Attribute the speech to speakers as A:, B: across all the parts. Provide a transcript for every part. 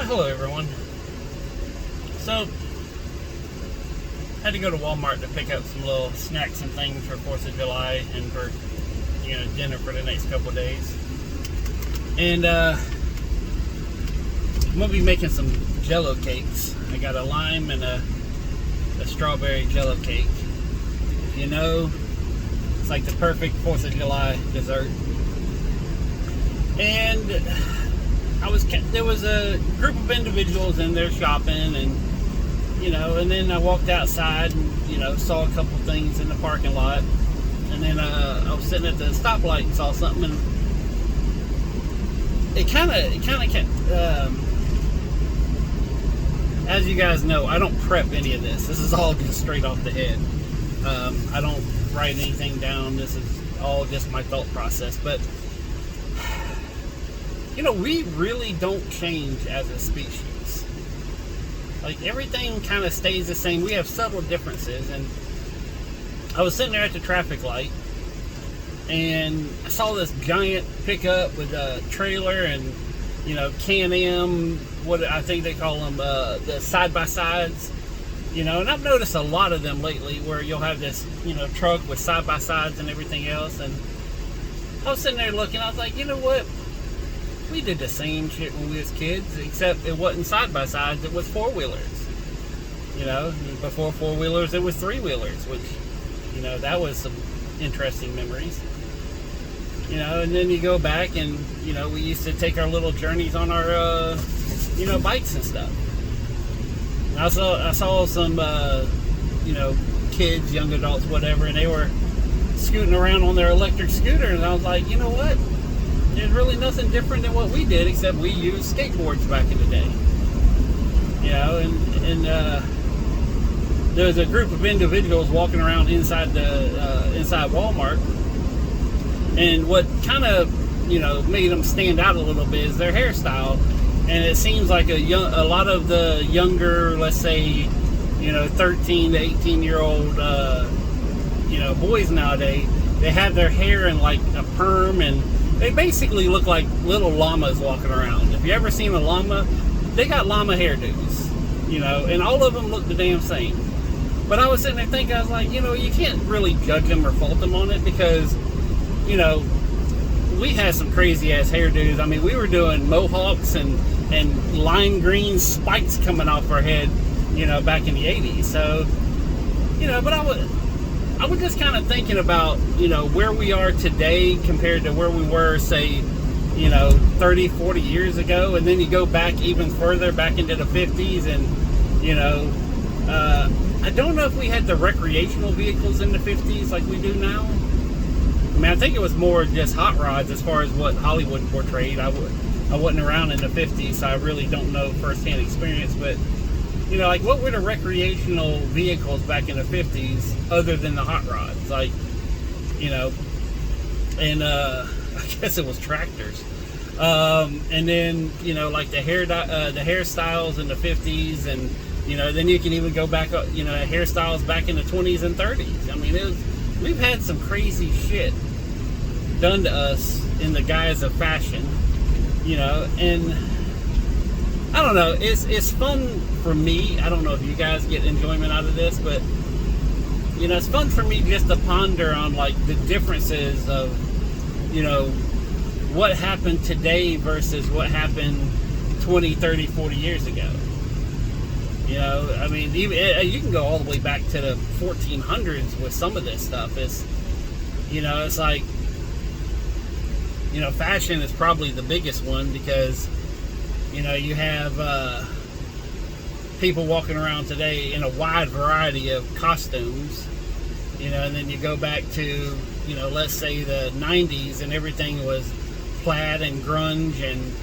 A: Well, hello everyone. So, had to go to Wal-Mart to pick up some little snacks and things for 4th of July and for, dinner for the next couple of days. And I'm going to be making some Jello cakes. I got a lime and a strawberry Jello cake. If you know, it's like the perfect 4th of July dessert. And there was a group of individuals in there shopping, and then I walked outside and saw a couple things in the parking lot, and then I was sitting at the stoplight and saw something, and it kind of as you guys know, I don't prep any of this. This is all just straight off the head. I don't write anything down. This is all just my thought process, but we really don't change as a species. Like, everything kind of stays the same. We have subtle differences. And I was sitting there at the traffic light, and I saw this giant pickup with a trailer and, Can-Am, what I think they call them, the side-by-sides. And I've noticed a lot of them lately where you'll have this, truck with side-by-sides and everything else. And I was sitting there looking, I was like, you know what? We did the same shit when we was kids, except it wasn't side-by-sides, it was four-wheelers. Before four-wheelers, it was three-wheelers, which, that was some interesting memories. And then you go back and, we used to take our little journeys on our, bikes and stuff. And I saw some, kids, young adults, whatever, and they were scooting around on their electric scooters, and I was like, you know what? There's really nothing different than what we did, except we used skateboards back in the day. And there was a group of individuals walking around inside Walmart, and what kind of made them stand out a little bit is their hairstyle. And it seems like a lot of the younger, let's say, 13 to 18-year-old boys nowadays, they have their hair in like a perm, and they basically look like little llamas walking around. If you ever seen a llama, they got llama hairdos, and all of them look the damn same. But I was sitting there thinking, I was like, you can't really judge them or fault them on it, because, we had some crazy ass hairdos. I mean, we were doing mohawks and lime green spikes coming off our head, back in the 80s. So, but I was just kind of thinking about, where we are today compared to where we were, say, 30, 40 years ago. And then you go back even further, back into the 50s. And, I don't know if we had the recreational vehicles in the 50s like we do now. I mean, I think it was more just hot rods as far as what Hollywood portrayed. I wasn't around in the 50s, so I really don't know firsthand experience. But, like, what were the recreational vehicles back in the 50s other than the hot rods? Like, and I guess it was tractors. And then, like the hairstyles in the 50s, and, then you can even go back, hairstyles back in the 20s and 30s. I mean, we've had some crazy shit done to us in the guise of fashion, and I don't know, it's fun for me. I don't know if you guys get enjoyment out of this, but it's fun for me just to ponder on like the differences of what happened today versus what happened 20, 30, 40 years ago. I mean, even you can go all the way back to the 1400s with some of this stuff. It's it's like fashion is probably the biggest one, because you have people walking around today in a wide variety of costumes, and then you go back to, let's say the 90s, and everything was plaid and grunge and,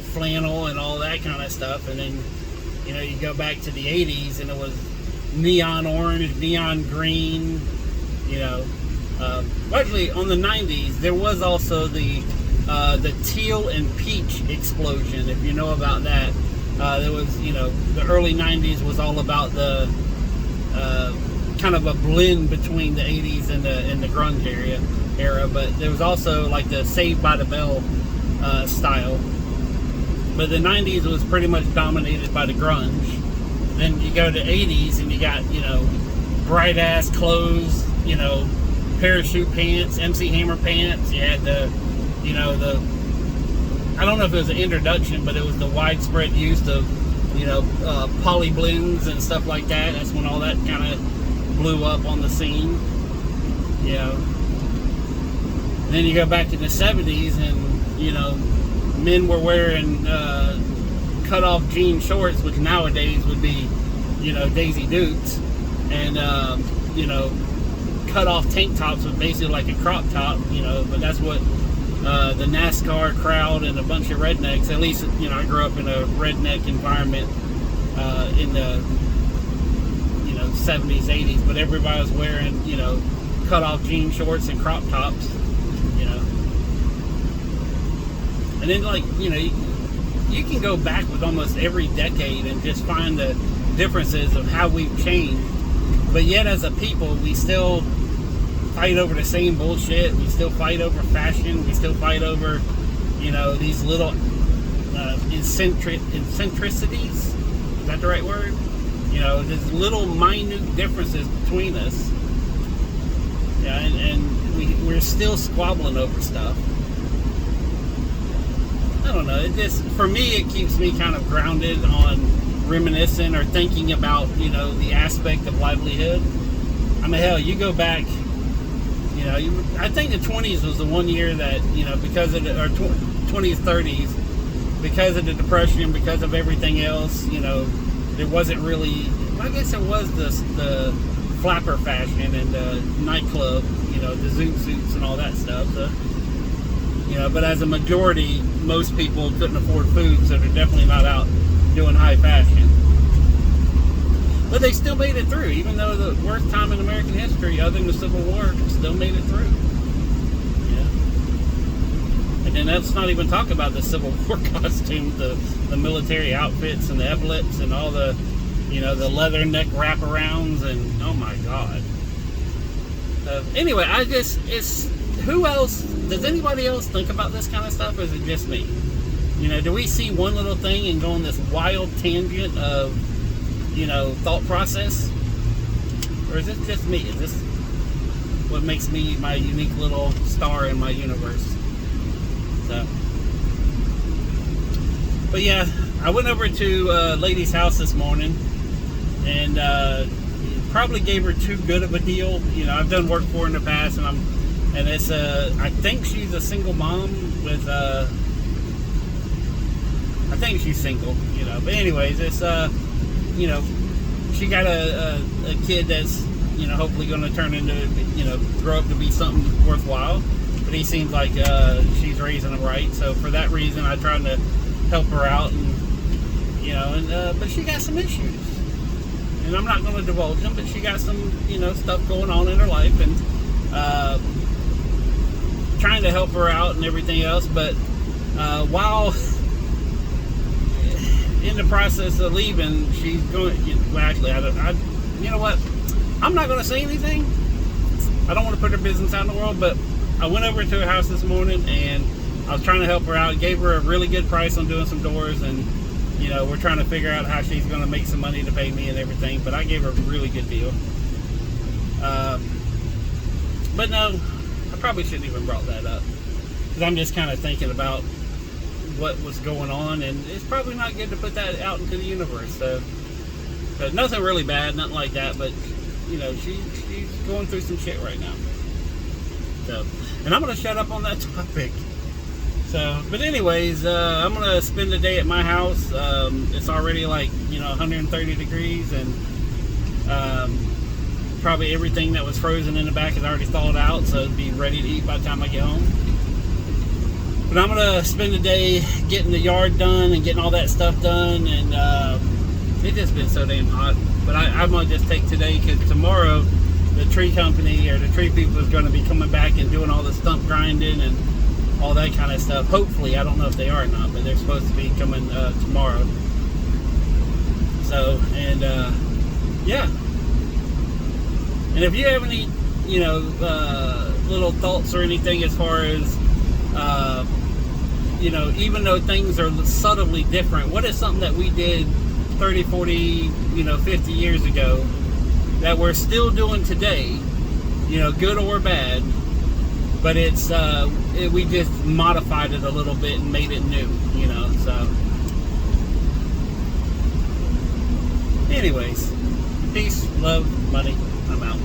A: flannel and all that kind of stuff. And then, you go back to the 80s, and it was neon orange, neon green, Actually, on the 90s, there was also the teal and peach explosion, if you know about that. There was, the early 90s was all about the kind of a blend between the 80s and the grunge era, but there was also like the Saved by the Bell style. but the 90s was pretty much dominated by the grunge. Then you go to 80s and you got, bright ass clothes, parachute pants, MC Hammer pants. You had the I don't know if it was an introduction, but it was the widespread use of, poly blends and stuff like that. That's when all that kind of blew up on the scene. Then you go back to the 70s and, men were wearing cut-off jean shorts, which nowadays would be, Daisy Dukes, and, cut-off tank tops was basically like a crop top, but that's what the NASCAR crowd and a bunch of rednecks, at least, I grew up in a redneck environment in the, 70s, 80s, but everybody was wearing, cut-off jean shorts and crop tops, And then, you can go back with almost every decade and just find the differences of how we've changed. But yet, as a people, we still fight over the same bullshit. We still fight over fashion. We still fight over, these little eccentricities. Is that the right word? There's little minute differences between us. Yeah, and we're still squabbling over stuff. I don't know. It just, for me, it keeps me kind of grounded on reminiscing or thinking about, the aspect of livelihood. I mean, hell, you go back, I think the 20s was the one year that, because of the, or 20s, 30s, because of the Depression, because of everything else, there wasn't really, I guess it was the flapper fashion and the nightclub, the zoot suits and all that stuff. So, but as a majority, most people couldn't afford food, so they're definitely not out doing high fashion. But they still made it through, even though the worst time in American history, other than the Civil War, still made it through. Yeah. And then let's not even talk about the Civil War costumes, the military outfits and the epaulets and all the, the leather neck wraparounds, and oh my God. Anyway, who else, does anybody else think about this kind of stuff, or is it just me? Do we see one little thing and go on this wild tangent of, thought process? Or is it just me? Is this what makes me my unique little star in my universe? So, but yeah, I went over to a lady's house this morning, and probably gave her too good of a deal. I've done work for her in the past, and it's I think she's a single mom with I think she's single, but anyways, it's she got a kid that's hopefully going to turn into grow up to be something worthwhile, but he seems like she's raising him right. So for that reason, I tried to help her out, and but she got some issues, and I'm not going to divulge them, but she got some stuff going on in her life, and trying to help her out and everything else. But while in the process of leaving, she's going, well, actually, you know what, I'm not going to say anything. I don't want to put her business out in the world, but I went over to her house this morning, and I was trying to help her out, gave her a really good price on doing some doors, and we're trying to figure out how she's going to make some money to pay me and everything, but I gave her a really good deal. But no, I probably shouldn't even brought that up, because I'm just kind of thinking about what was going on, and it's probably not good to put that out into the universe. So nothing really bad, nothing like that, but she's going through some shit right now. So, and I'm gonna shut up on that topic. So, but anyways, I'm gonna spend the day at my house. It's already like 130 degrees, and probably everything that was frozen in the back is already thawed out, so it'll be ready to eat by the time I get home. But I'm gonna spend the day getting the yard done and getting all that stuff done, and it's just been so damn hot. But I'm gonna just take today, because tomorrow the tree company or the tree people is gonna be coming back and doing all the stump grinding and all that kind of stuff. Hopefully, I don't know if they are or not, but they're supposed to be coming tomorrow. So, and yeah. And if you have any, little thoughts or anything as far as you know, even though things are subtly different, what is something that we did 30, 40, you know, 50 years ago that we're still doing today, you know, good or bad, but it's, we just modified it a little bit and made it new, you know, so. Anyways, peace, love, money.